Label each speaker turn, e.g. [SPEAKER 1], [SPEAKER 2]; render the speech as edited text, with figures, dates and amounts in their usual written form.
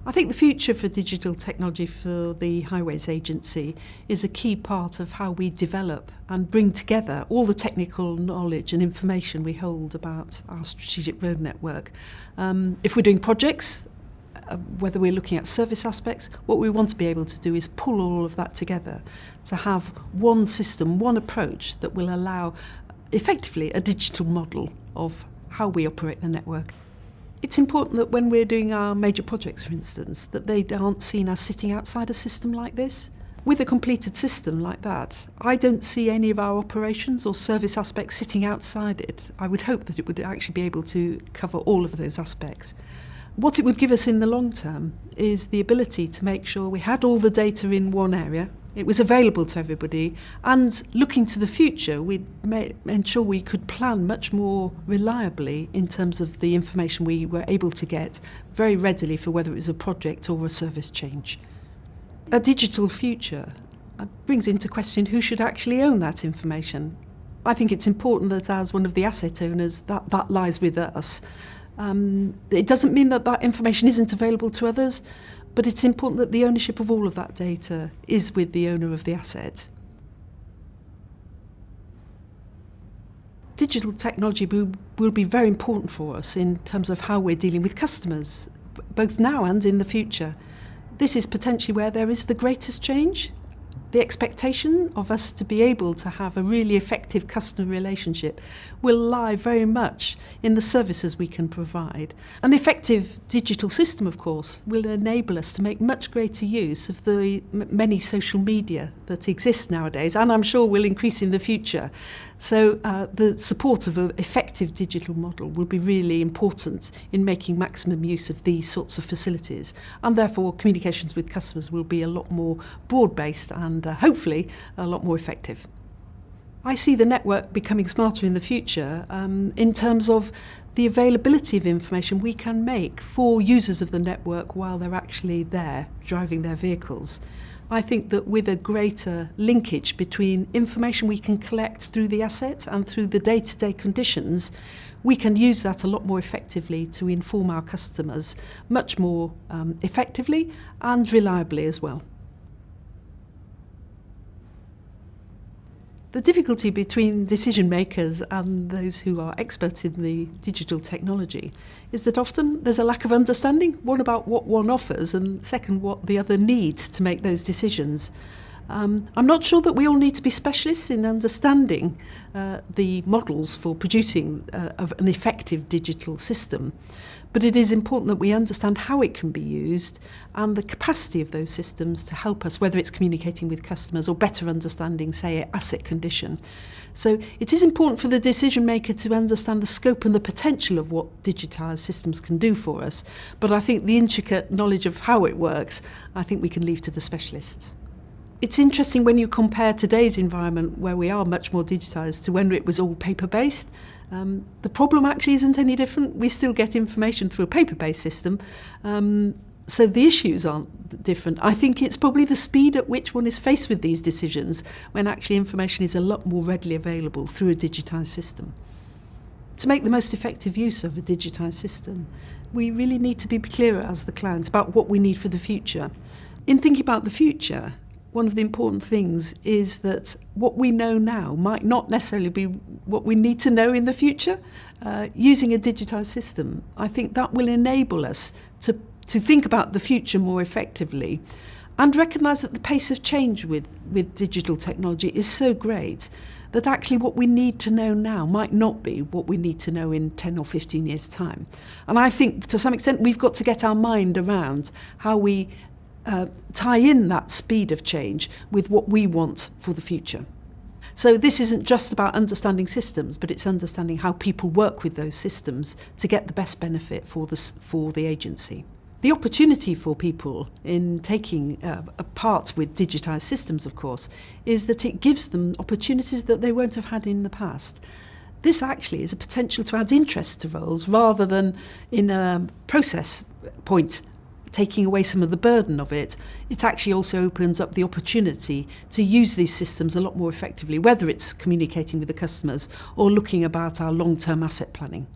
[SPEAKER 1] I think the future for digital technology for the Highways Agency is a key part of how we develop and bring together all the technical knowledge and information we hold about our strategic road network. If we're doing projects, whether we're looking at service aspects, what we want to be able to do is pull all of that together to have one system, one approach that will allow effectively a digital model of how we operate the network. It's important that when we're doing our major projects, for instance, that they aren't seen as sitting outside a system like this. With a completed system like that, I don't see any of our operations or service aspects sitting outside it. I would hope that it would actually be able to cover all of those aspects. What it would give us in the long term is the ability to make sure we had all the data in one area, it was available to everybody, and looking to the future, we'd ensure we could plan much more reliably in terms of the information we were able to get very readily for whether it was a project or a service change. A digital future brings into question who should actually own that information. I think it's important that as one of the asset owners, that lies with us. It doesn't mean that that information isn't available to others, but it's important that the ownership of all of that data is with the owner of the asset. Digital technology will be very important for us in terms of how we're dealing with customers, both now and in the future. This is potentially where there is the greatest change. The expectation of us to be able to have a really effective customer relationship will lie very much in the services we can provide. An effective digital system, of course, will enable us to make much greater use of the many social media that exist nowadays, and I'm sure will increase in the future. So the support of an effective digital model will be really important in making maximum use of these sorts of facilities, and therefore communications with customers will be a lot more broad-based and hopefully a lot more effective. I see the network becoming smarter in the future in terms of the availability of information we can make for users of the network while they're actually there driving their vehicles. I think that with a greater linkage between information we can collect through the asset and through the day-to-day conditions, we can use that a lot more effectively to inform our customers much more effectively and reliably as well. The difficulty between decision makers and those who are experts in the digital technology is that often there's a lack of understanding, one about what one offers and second what the other needs to make those decisions. I'm not sure that we all need to be specialists in understanding the models for producing an effective digital system, but it is important that we understand how it can be used and the capacity of those systems to help us, whether it's communicating with customers or better understanding, say, asset condition. So it is important for the decision maker to understand the scope and the potential of what digitised systems can do for us, but I think the intricate knowledge of how it works, I think we can leave to the specialists. It's interesting when you compare today's environment where we are much more digitised to when it was all paper-based. The problem actually isn't any different. We still get information through a paper-based system, so the issues aren't different. I think it's probably the speed at which one is faced with these decisions when actually information is a lot more readily available through a digitised system. To make the most effective use of a digitised system, we really need to be clearer as the client about what we need for the future. In thinking about the future, one of the important things is that what we know now might not necessarily be what we need to know in the future. Using a digitised system, I think that will enable us to think about the future more effectively and recognise that the pace of change with digital technology is so great that actually what we need to know now might not be what we need to know in 10 or 15 years' time. And I think to some extent we've got to get our mind around how we tie in that speed of change with what we want for the future. So this isn't just about understanding systems, but it's understanding how people work with those systems to get the best benefit for the agency. The opportunity for people in taking a part with digitised systems, of course, is that it gives them opportunities that they won't have had in the past. This actually is a potential to add interest to roles rather than in a process point taking away some of the burden of it. It actually also opens up the opportunity to use these systems a lot more effectively, whether it's communicating with the customers or looking about our long-term asset planning.